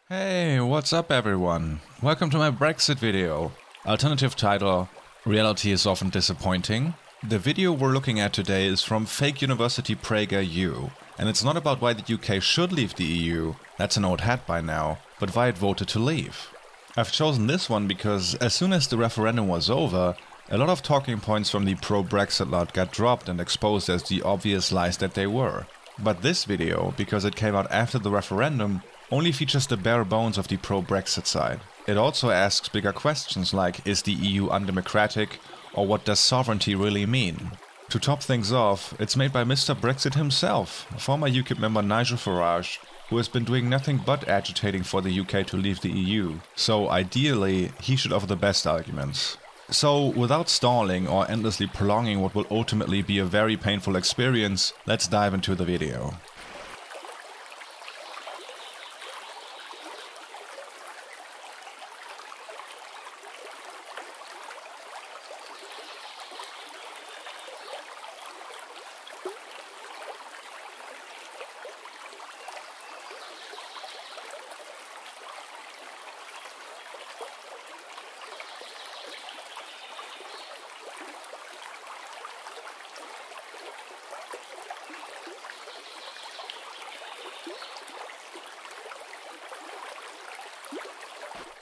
Hey, what's up everyone? Welcome to my Brexit video. Alternative title, Reality is often disappointing. The video we're looking at today is from fake university PragerU, and it's not about why the UK should leave the EU, that's an old hat by now, but why it voted to leave. I've chosen this one because as soon as the referendum was over, a lot of talking points from the pro-Brexit lot got dropped and exposed as the obvious lies that they were. But this video, because it came out after the referendum, only features the bare bones of the pro-Brexit side. It also asks bigger questions like, is the EU undemocratic, or what does sovereignty really mean? To top things off, it's made by Mr. Brexit himself, former UKIP member Nigel Farage, who has been doing nothing but agitating for the UK to leave the EU, so ideally, he should offer the best arguments. So, without stalling or endlessly prolonging what will ultimately be a very painful experience, let's dive into the video.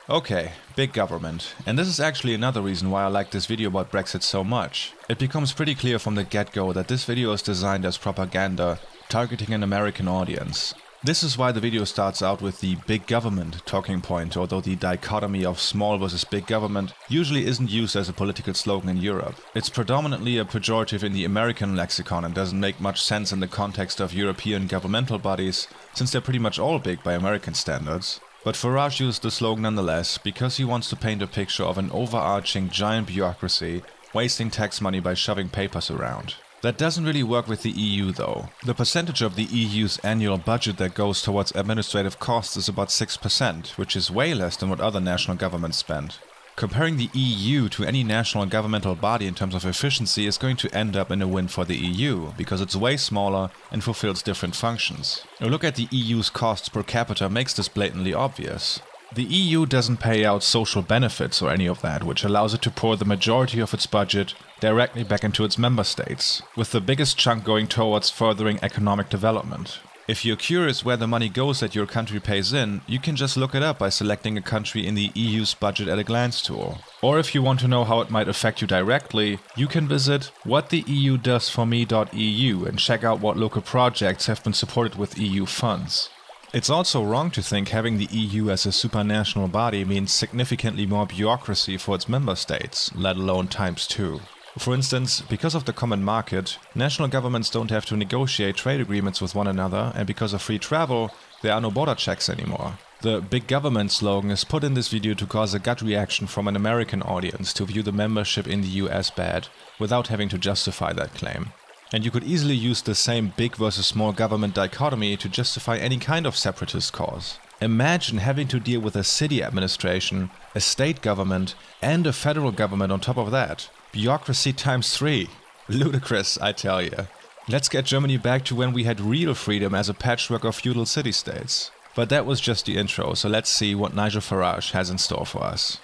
Okay, big government. And this is actually another reason why I like this video about Brexit so much. It becomes pretty clear from the get-go that this video is designed as propaganda, targeting an American audience. This is why the video starts out with the big government talking point, although the dichotomy of small versus big government usually isn't used as a political slogan in Europe. It's predominantly a pejorative in the American lexicon and doesn't make much sense in the context of European governmental bodies, since they're pretty much all big by American standards. But Farage used the slogan nonetheless because he wants to paint a picture of an overarching giant bureaucracy wasting tax money by shoving papers around. That doesn't really work with the EU though. The percentage of the EU's annual budget that goes towards administrative costs is about 6%, which is way less than what other national governments spend. Comparing the EU to any national governmental body in terms of efficiency is going to end up in a win for the EU, because it's way smaller and fulfills different functions. A look at the EU's costs per capita makes this blatantly obvious. The EU doesn't pay out social benefits or any of that, which allows it to pour the majority of its budget directly back into its member states, with the biggest chunk going towards furthering economic development. If you're curious where the money goes that your country pays in, you can just look it up by selecting a country in the EU's budget at a glance tool. Or if you want to know how it might affect you directly, you can visit whattheeudoesforme.eu and check out what local projects have been supported with EU funds. It's also wrong to think having the EU as a supranational body means significantly more bureaucracy for its member states, let alone ×2. For instance, because of the common market, national governments don't have to negotiate trade agreements with one another, and because of free travel, there are no border checks anymore. The big government slogan is put in this video to cause a gut reaction from an American audience to view the membership in the EU as bad, without having to justify that claim. And you could easily use the same big versus small government dichotomy to justify any kind of separatist cause. Imagine having to deal with a city administration, a state government, and a federal government on top of that. Bureaucracy ×3. Ludicrous, I tell you. Let's get Germany back to when we had real freedom as a patchwork of feudal city-states. But that was just the intro, so let's see what Nigel Farage has in store for us.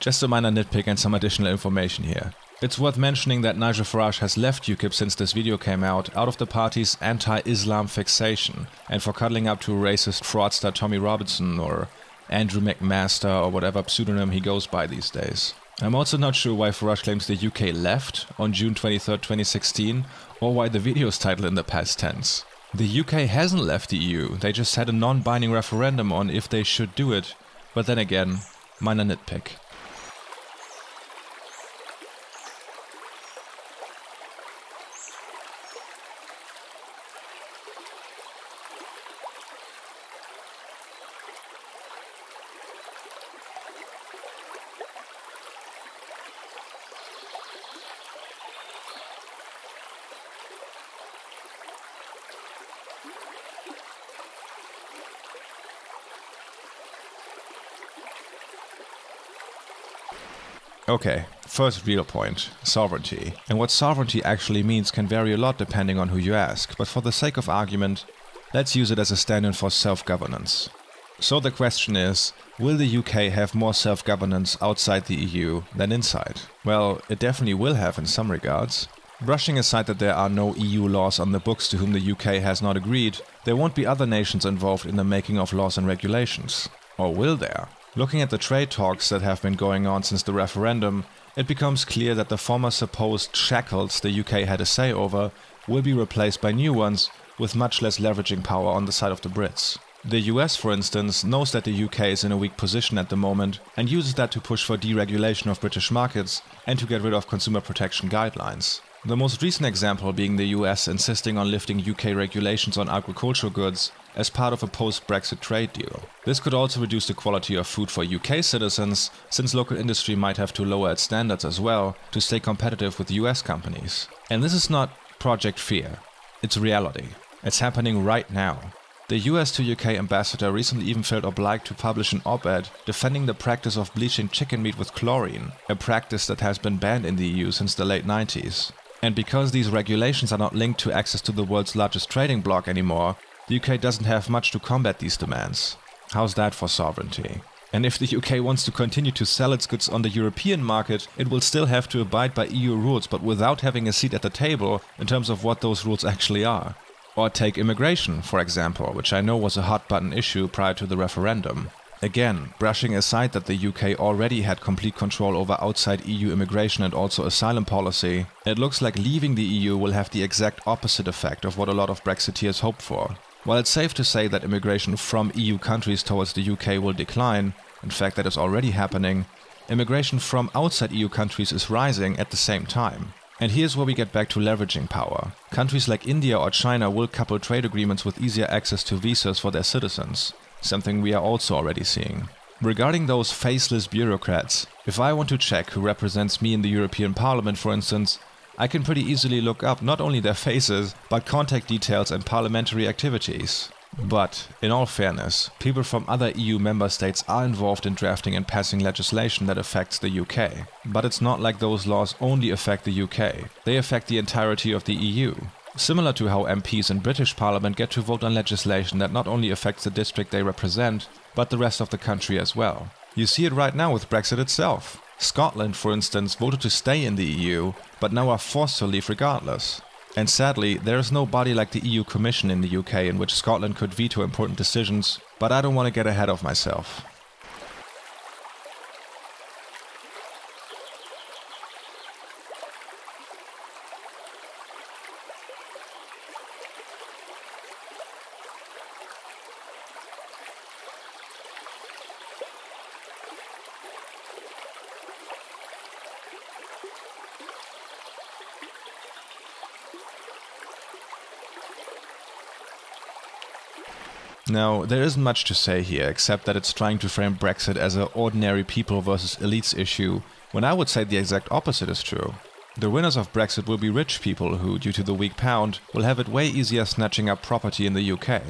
Just a minor nitpick and some additional information here. It's worth mentioning that Nigel Farage has left UKIP since this video came out of the party's anti-Islam fixation and for cuddling up to racist fraudster Tommy Robinson or Andrew McMaster or whatever pseudonym he goes by these days. I'm also not sure why Farage claims the UK left on June 23, 2016 or why the video is titled in the past tense. The UK hasn't left the EU, they just had a non-binding referendum on if they should do it, but then again, minor nitpick. Okay, first real point, sovereignty. And what sovereignty actually means can vary a lot depending on who you ask, but for the sake of argument, let's use it as a stand-in for self-governance. So the question is, will the UK have more self-governance outside the EU than inside? Well, it definitely will have in some regards. Brushing aside that there are no EU laws on the books to whom the UK has not agreed, there won't be other nations involved in the making of laws and regulations. Or will there? Looking at the trade talks that have been going on since the referendum, it becomes clear that the former supposed shackles the UK had a say over will be replaced by new ones with much less leveraging power on the side of the Brits. The US, for instance, knows that the UK is in a weak position at the moment and uses that to push for deregulation of British markets and to get rid of consumer protection guidelines. The most recent example being the US insisting on lifting UK regulations on agricultural goods as part of a post-Brexit trade deal. This could also reduce the quality of food for UK citizens, since local industry might have to lower its standards as well to stay competitive with US companies. And this is not Project Fear, it's reality. It's happening right now. The US to UK ambassador recently even felt obliged to publish an op-ed defending the practice of bleaching chicken meat with chlorine, a practice that has been banned in the EU since the late 90s. And because these regulations are not linked to access to the world's largest trading bloc anymore, the UK doesn't have much to combat these demands. How's that for sovereignty? And if the UK wants to continue to sell its goods on the European market, it will still have to abide by EU rules, but without having a seat at the table in terms of what those rules actually are. Or take immigration, for example, which I know was a hot-button issue prior to the referendum. Again, brushing aside that the UK already had complete control over outside EU immigration and also asylum policy, it looks like leaving the EU will have the exact opposite effect of what a lot of Brexiteers hope for. While it's safe to say that immigration from EU countries towards the UK will decline, in fact that is already happening, immigration from outside EU countries is rising at the same time. And here's where we get back to leveraging power. Countries like India or China will couple trade agreements with easier access to visas for their citizens, something we are also already seeing. Regarding those faceless bureaucrats, if I want to check who represents me in the European Parliament, for instance, I can pretty easily look up not only their faces, but contact details and parliamentary activities. But, in all fairness, people from other EU member states are involved in drafting and passing legislation that affects the UK. But it's not like those laws only affect the UK, they affect the entirety of the EU. Similar to how MPs in British Parliament get to vote on legislation that not only affects the district they represent, but the rest of the country as well. You see it right now with Brexit itself. Scotland, for instance, voted to stay in the EU, but now are forced to leave regardless. And sadly, there is no body like the EU Commission in the UK in which Scotland could veto important decisions, but I don't want to get ahead of myself. Now, there isn't much to say here, except that it's trying to frame Brexit as an ordinary people versus elites issue, when I would say the exact opposite is true. The winners of Brexit will be rich people who, due to the weak pound, will have it way easier snatching up property in the UK.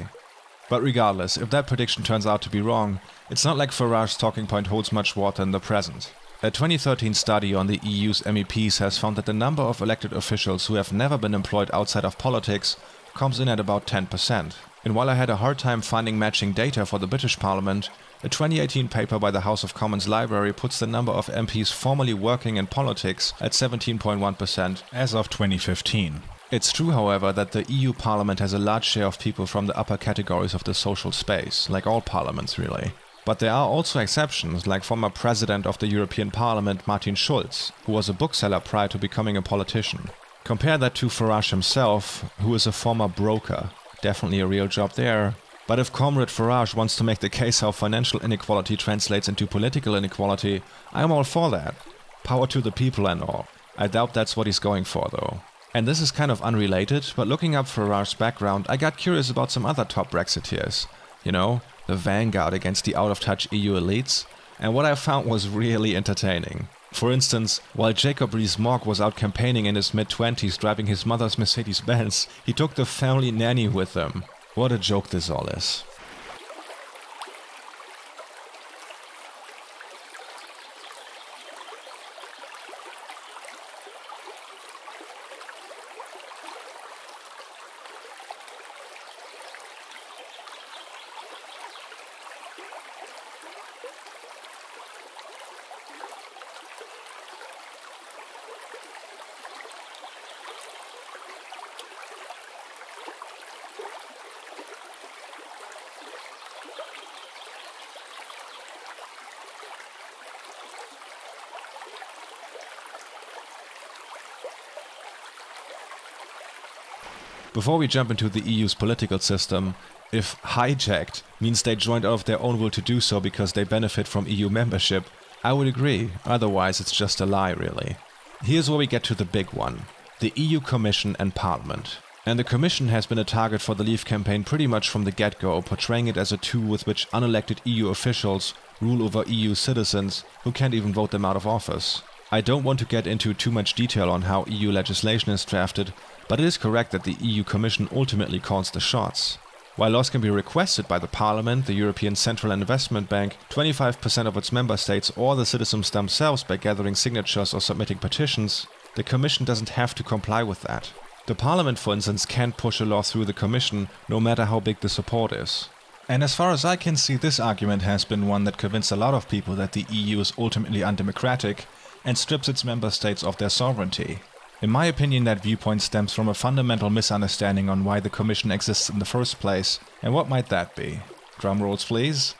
But regardless, if that prediction turns out to be wrong, it's not like Farage's talking point holds much water in the present. A 2013 study on the EU's MEPs has found that the number of elected officials who have never been employed outside of politics comes in at about 10%. And while I had a hard time finding matching data for the British Parliament, a 2018 paper by the House of Commons Library puts the number of MPs formerly working in politics at 17.1% as of 2015. It's true, however, that the EU Parliament has a large share of people from the upper categories of the social space, like all parliaments really. But there are also exceptions, like former President of the European Parliament Martin Schulz, who was a bookseller prior to becoming a politician. Compare that to Farage himself, who is a former broker. Definitely a real job there. But if Comrade Farage wants to make the case how financial inequality translates into political inequality, I'm all for that. Power to the people and all. I doubt that's what he's going for though. And this is kind of unrelated, but looking up Farage's background, I got curious about some other top Brexiteers. You know, the vanguard against the out-of-touch EU elites. And what I found was really entertaining. For instance, while Jacob Rees-Mogg was out campaigning in his mid-20s driving his mother's Mercedes-Benz, he took the family nanny with him. What a joke this all is. Before we jump into the EU's political system, if hijacked means they joined out of their own will to do so because they benefit from EU membership, I would agree, otherwise it's just a lie really. Here's where we get to the big one, the EU Commission and Parliament. And the Commission has been a target for the Leave campaign pretty much from the get-go, portraying it as a tool with which unelected EU officials rule over EU citizens who can't even vote them out of office. I don't want to get into too much detail on how EU legislation is drafted, but it is correct that the EU Commission ultimately calls the shots. While laws can be requested by the Parliament, the European Central Investment Bank, 25% of its member states or the citizens themselves by gathering signatures or submitting petitions, the Commission doesn't have to comply with that. The Parliament, for instance, can't push a law through the Commission, no matter how big the support is. And as far as I can see, this argument has been one that convinced a lot of people that the EU is ultimately undemocratic and strips its member states of their sovereignty. In my opinion, that viewpoint stems from a fundamental misunderstanding on why the Commission exists in the first place, and what might that be? Drum rolls, please.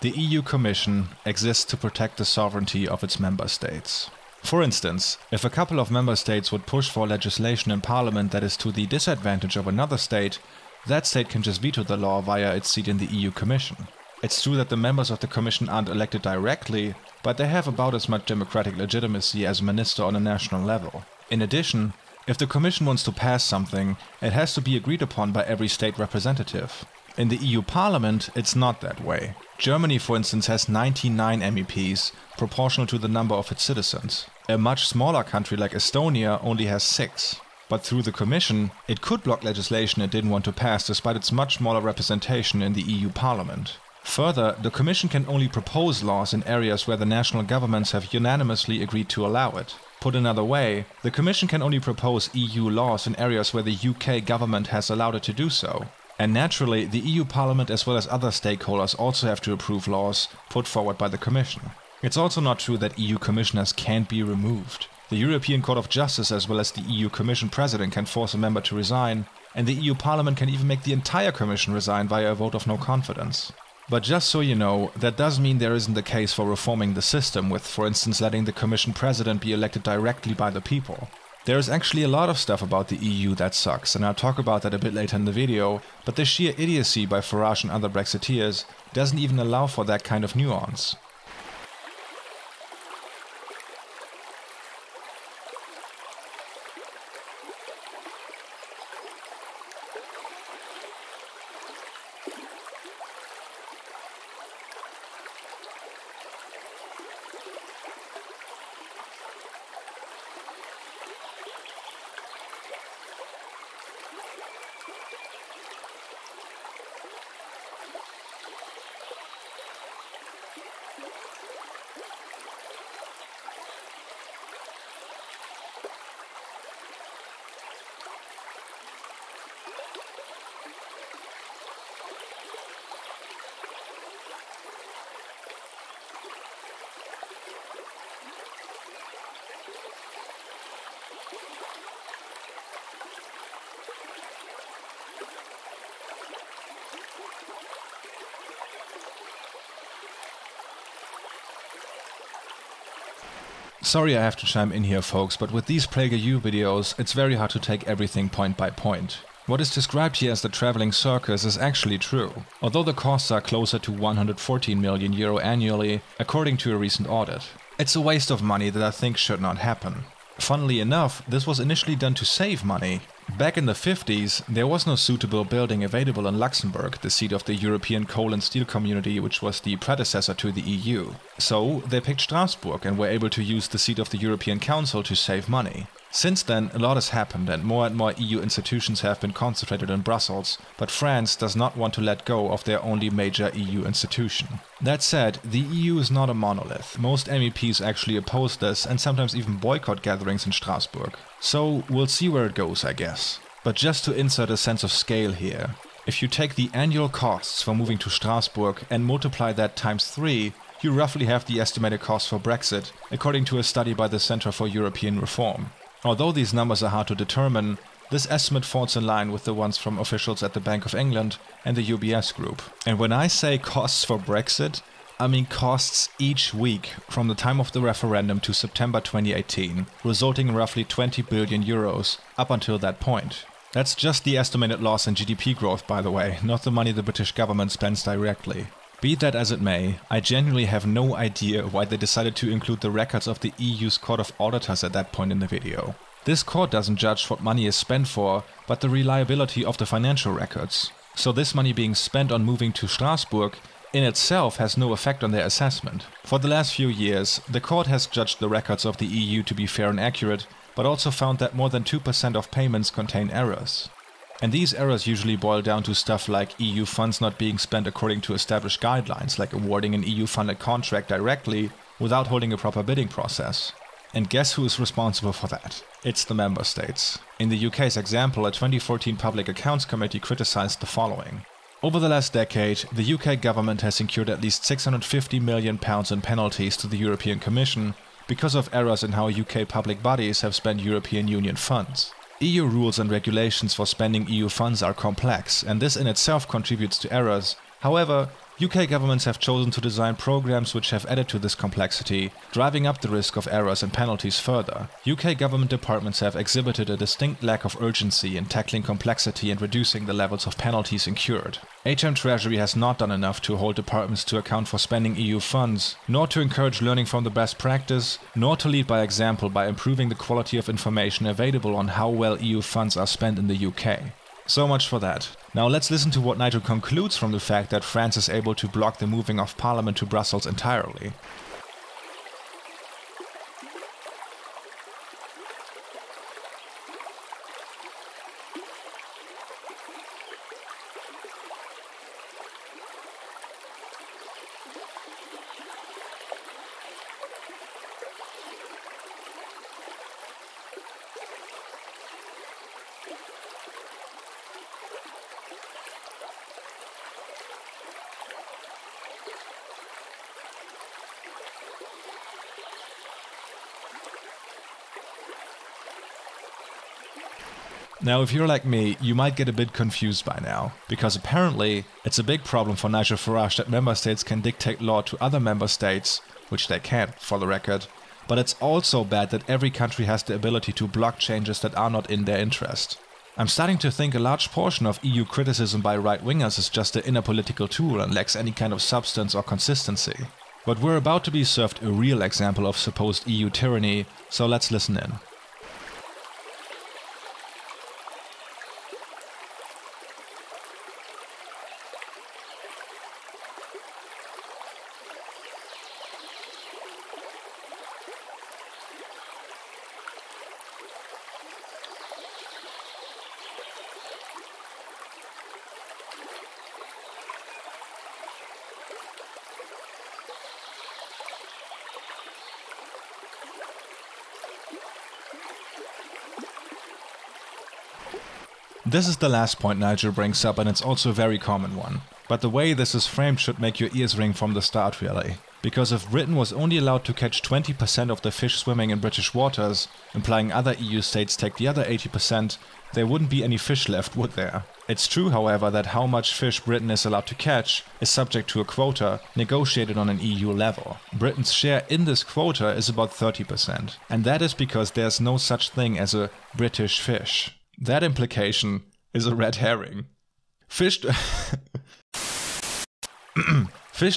The EU Commission exists to protect the sovereignty of its member states. For instance, if a couple of member states would push for legislation in Parliament that is to the disadvantage of another state, that state can just veto the law via its seat in the EU Commission. It's true that the members of the Commission aren't elected directly, but they have about as much democratic legitimacy as a minister on a national level. In addition, if the Commission wants to pass something, it has to be agreed upon by every state representative. In the EU Parliament, it's not that way. Germany, for instance, has 99 MEPs, proportional to the number of its citizens. A much smaller country like Estonia only has 6. But through the Commission, it could block legislation it didn't want to pass despite its much smaller representation in the EU Parliament. Further, the Commission can only propose laws in areas where the national governments have unanimously agreed to allow it. Put another way, the Commission can only propose EU laws in areas where the UK government has allowed it to do so. And naturally, the EU Parliament as well as other stakeholders also have to approve laws put forward by the Commission. It's also not true that EU commissioners can't be removed. The European Court of Justice as well as the EU Commission President can force a member to resign, and the EU Parliament can even make the entire Commission resign via a vote of no confidence. But just so you know, that does mean there isn't the case for reforming the system with, for instance, letting the Commission President be elected directly by the people. There is actually a lot of stuff about the EU that sucks, and I'll talk about that a bit later in the video, but the sheer idiocy by Farage and other Brexiteers doesn't even allow for that kind of nuance. Sorry I have to chime in here folks, but with these PragerU videos it's very hard to take everything point by point. What is described here as the traveling circus is actually true, although the costs are closer to 114 million euro annually, according to a recent audit. It's a waste of money that I think should not happen. Funnily enough, this was initially done to save money. Back in the 50s, there was no suitable building available in Luxembourg, the seat of the European Coal and Steel Community, which was the predecessor to the EU. So they picked Strasbourg and were able to use the seat of the European Council to save money. Since then, a lot has happened and more EU institutions have been concentrated in Brussels, but France does not want to let go of their only major EU institution. That said, the EU is not a monolith. Most MEPs actually oppose this and sometimes even boycott gatherings in Strasbourg. So we'll see where it goes, I guess. But just to insert a sense of scale here, if you take the annual costs for moving to Strasbourg and multiply that times 3, you roughly have the estimated cost for Brexit, according to a study by the Centre for European Reform. Although these numbers are hard to determine, this estimate falls in line with the ones from officials at the Bank of England and the UBS Group. And when I say costs for Brexit, I mean costs each week from the time of the referendum to September 2018, resulting in roughly 20 billion euros up until that point. That's just the estimated loss in GDP growth, by the way, not the money the British government spends directly. Be that as it may, I genuinely have no idea why they decided to include the records of the EU's Court of Auditors at that point in the video. This court doesn't judge what money is spent for, but the reliability of the financial records. So this money being spent on moving to Strasbourg in itself has no effect on their assessment. For the last few years, the court has judged the records of the EU to be fair and accurate, but also found that more than 2% of payments contain errors. And these errors usually boil down to stuff like EU funds not being spent according to established guidelines, like awarding an EU-funded contract directly without holding a proper bidding process. And guess who is responsible for that? It's the member states. In the UK's example, a 2014 Public Accounts Committee criticised the following. Over the last decade, the UK government has incurred at least £650 million in penalties to the European Commission because of errors in how UK public bodies have spent European Union funds. EU rules and regulations for spending EU funds are complex, and this in itself contributes to errors. However, UK governments have chosen to design programs which have added to this complexity, driving up the risk of errors and penalties further. UK government departments have exhibited a distinct lack of urgency in tackling complexity and reducing the levels of penalties incurred. HM Treasury has not done enough to hold departments to account for spending EU funds, nor to encourage learning from the best practice, nor to lead by example by improving the quality of information available on how well EU funds are spent in the UK. So much for that. Now let's listen to what Nigel concludes from the fact that France is able to block the moving of Parliament to Brussels entirely. Now, if you're like me, you might get a bit confused by now, because apparently it's a big problem for Nigel Farage that member states can dictate law to other member states, which they can't, for the record, but it's also bad that every country has the ability to block changes that are not in their interest. I'm starting to think a large portion of EU criticism by right-wingers is just an inner political tool and lacks any kind of substance or consistency. But we're about to be served a real example of supposed EU tyranny, so let's listen in. This is the last point Nigel brings up, and it's also a very common one. But the way this is framed should make your ears ring from the start, really. Because if Britain was only allowed to catch 20% of the fish swimming in British waters, implying other EU states take the other 80%, there wouldn't be any fish left, would there? It's true, however, that how much fish Britain is allowed to catch is subject to a quota negotiated on an EU level. Britain's share in this quota is about 30%, and that is because there's no such thing as a British fish. That implication is a red herring. Fish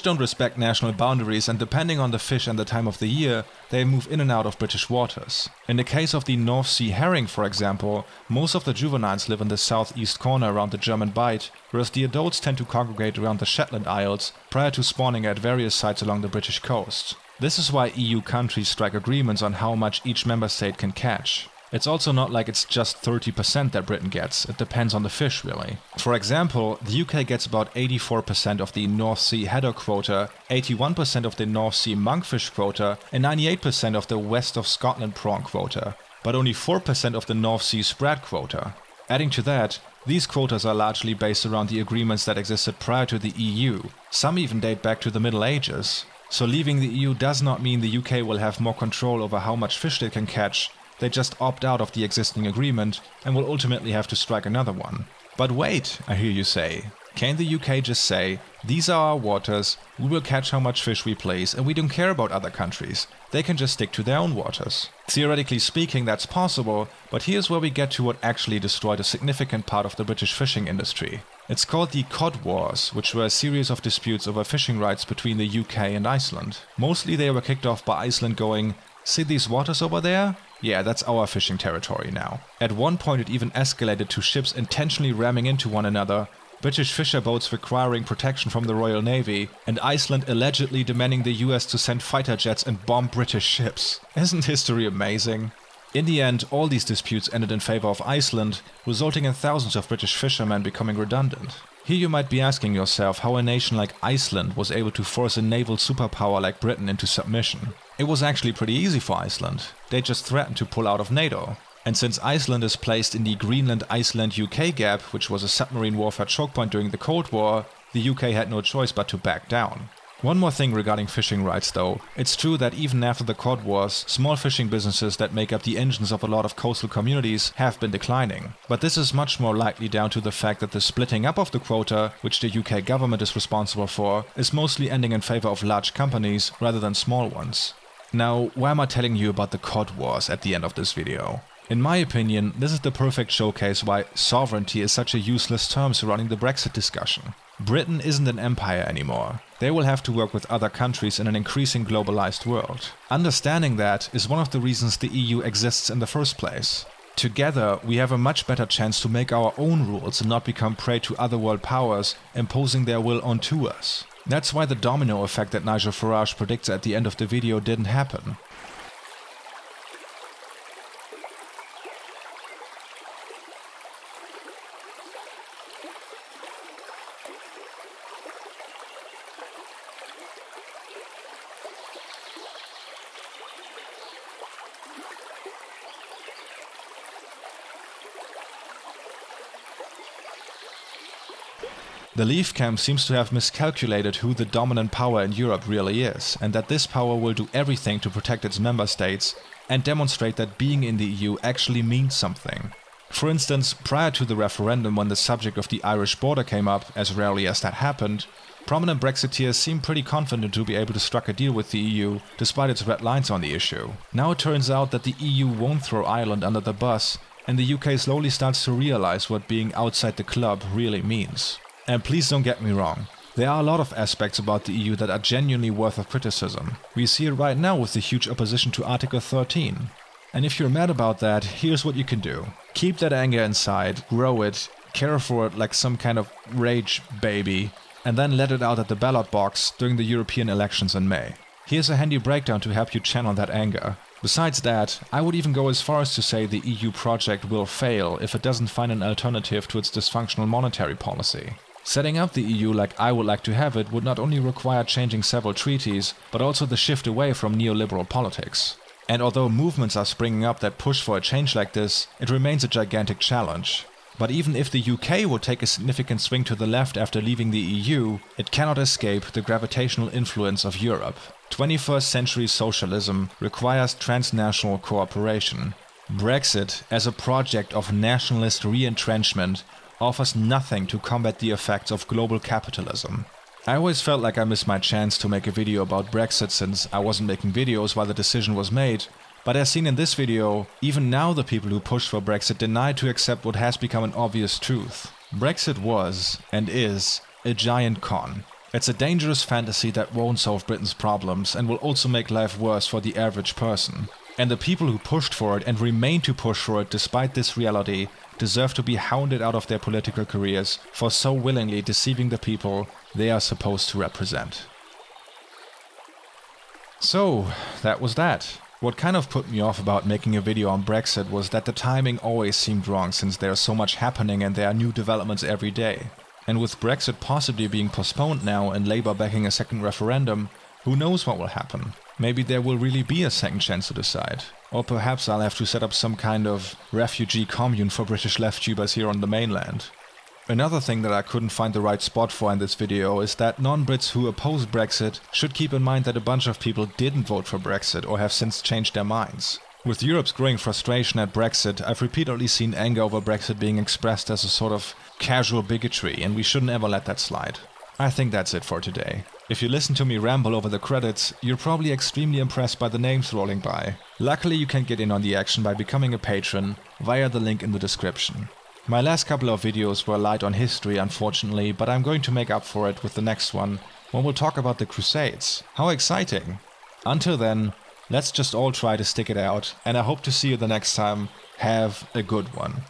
don't respect national boundaries, and depending on the fish and the time of the year, they move in and out of British waters. In the case of the North Sea herring, for example, most of the juveniles live in the southeast corner around the German Bight, whereas the adults tend to congregate around the Shetland Isles prior to spawning at various sites along the British coast. This is why EU countries strike agreements on how much each member state can catch. It's also not like it's just 30% that Britain gets, it depends on the fish really. For example, the UK gets about 84% of the North Sea header quota, 81% of the North Sea monkfish quota, and 98% of the West of Scotland prawn quota, but only 4% of the North Sea spread quota. Adding to that, these quotas are largely based around the agreements that existed prior to the EU, some even date back to the Middle Ages. So leaving the EU does not mean the UK will have more control over how much fish they can catch. They just opt out of the existing agreement and will ultimately have to strike another one. But wait, I hear you say. Can the UK just say, these are our waters, we will catch how much fish we please, and we don't care about other countries. They can just stick to their own waters. Theoretically speaking, that's possible, but here's where we get to what actually destroyed a significant part of the British fishing industry. It's called the Cod Wars, which were a series of disputes over fishing rights between the UK and Iceland. Mostly they were kicked off by Iceland going, see these waters over there? Yeah, that's our fishing territory now. At one point it even escalated to ships intentionally ramming into one another, British fisher boats requiring protection from the Royal Navy, and Iceland allegedly demanding the US to send fighter jets and bomb British ships. Isn't history amazing? In the end, all these disputes ended in favor of Iceland, resulting in thousands of British fishermen becoming redundant. Here you might be asking yourself how a nation like Iceland was able to force a naval superpower like Britain into submission. It was actually pretty easy for Iceland. They just threatened to pull out of NATO. And since Iceland is placed in the Greenland-Iceland-UK gap, which was a submarine warfare choke point during the Cold War, the UK had no choice but to back down. One more thing regarding fishing rights though, it's true that even after the Cod Wars, small fishing businesses that make up the engines of a lot of coastal communities have been declining. But this is much more likely down to the fact that the splitting up of the quota, which the UK government is responsible for, is mostly ending in favor of large companies rather than small ones. Now, why am I telling you about the Cod Wars at the end of this video? In my opinion, this is the perfect showcase why sovereignty is such a useless term surrounding the Brexit discussion. Britain isn't an empire anymore. They will have to work with other countries in an increasing globalized world. Understanding that is one of the reasons the EU exists in the first place. Together, we have a much better chance to make our own rules and not become prey to other world powers imposing their will onto us. That's why the domino effect that Nigel Farage predicts at the end of the video didn't happen. The Leave camp seems to have miscalculated who the dominant power in Europe really is, and that this power will do everything to protect its member states and demonstrate that being in the EU actually means something. For instance, prior to the referendum when the subject of the Irish border came up, as rarely as that happened, prominent Brexiteers seemed pretty confident to be able to strike a deal with the EU despite its red lines on the issue. Now it turns out that the EU won't throw Ireland under the bus, and the UK slowly starts to realize what being outside the club really means. And please don't get me wrong, there are a lot of aspects about the EU that are genuinely worth of criticism. We see it right now with the huge opposition to Article 13. And if you're mad about that, here's what you can do. Keep that anger inside, grow it, care for it like some kind of rage baby, and then let it out at the ballot box during the European elections in May. Here's a handy breakdown to help you channel that anger. Besides that, I would even go as far as to say the EU project will fail if it doesn't find an alternative to its dysfunctional monetary policy. Setting up the EU like I would like to have it would not only require changing several treaties, but also the shift away from neoliberal politics. And although movements are springing up that push for a change like this, it remains a gigantic challenge. But even if the UK would take a significant swing to the left after leaving the EU, it cannot escape the gravitational influence of Europe. 21st century socialism requires transnational cooperation. Brexit, as a project of nationalist re-entrenchment, offers nothing to combat the effects of global capitalism. I always felt like I missed my chance to make a video about Brexit since I wasn't making videos while the decision was made, but as seen in this video, even now the people who pushed for Brexit deny to accept what has become an obvious truth. Brexit was, and is, a giant con. It's a dangerous fantasy that won't solve Britain's problems and will also make life worse for the average person. And the people who pushed for it and remain to push for it despite this reality deserve to be hounded out of their political careers for so willingly deceiving the people they are supposed to represent. So, that was that. What kind of put me off about making a video on Brexit was that the timing always seemed wrong since there's so much happening and there are new developments every day. And with Brexit possibly being postponed now and Labour backing a second referendum, who knows what will happen? Maybe there will really be a second chance to decide. Or perhaps I'll have to set up some kind of refugee commune for British left tubers here on the mainland. Another thing that I couldn't find the right spot for in this video is that non-Brits who oppose Brexit should keep in mind that a bunch of people didn't vote for Brexit or have since changed their minds. With Europe's growing frustration at Brexit, I've repeatedly seen anger over Brexit being expressed as a sort of casual bigotry, and we shouldn't ever let that slide. I think that's it for today. If you listen to me ramble over the credits, you're probably extremely impressed by the names rolling by. Luckily, you can get in on the action by becoming a patron via the link in the description. My last couple of videos were light on history, unfortunately, but I'm going to make up for it with the next one, when we'll talk about the Crusades. How exciting! Until then, let's just all try to stick it out, and I hope to see you the next time. Have a good one.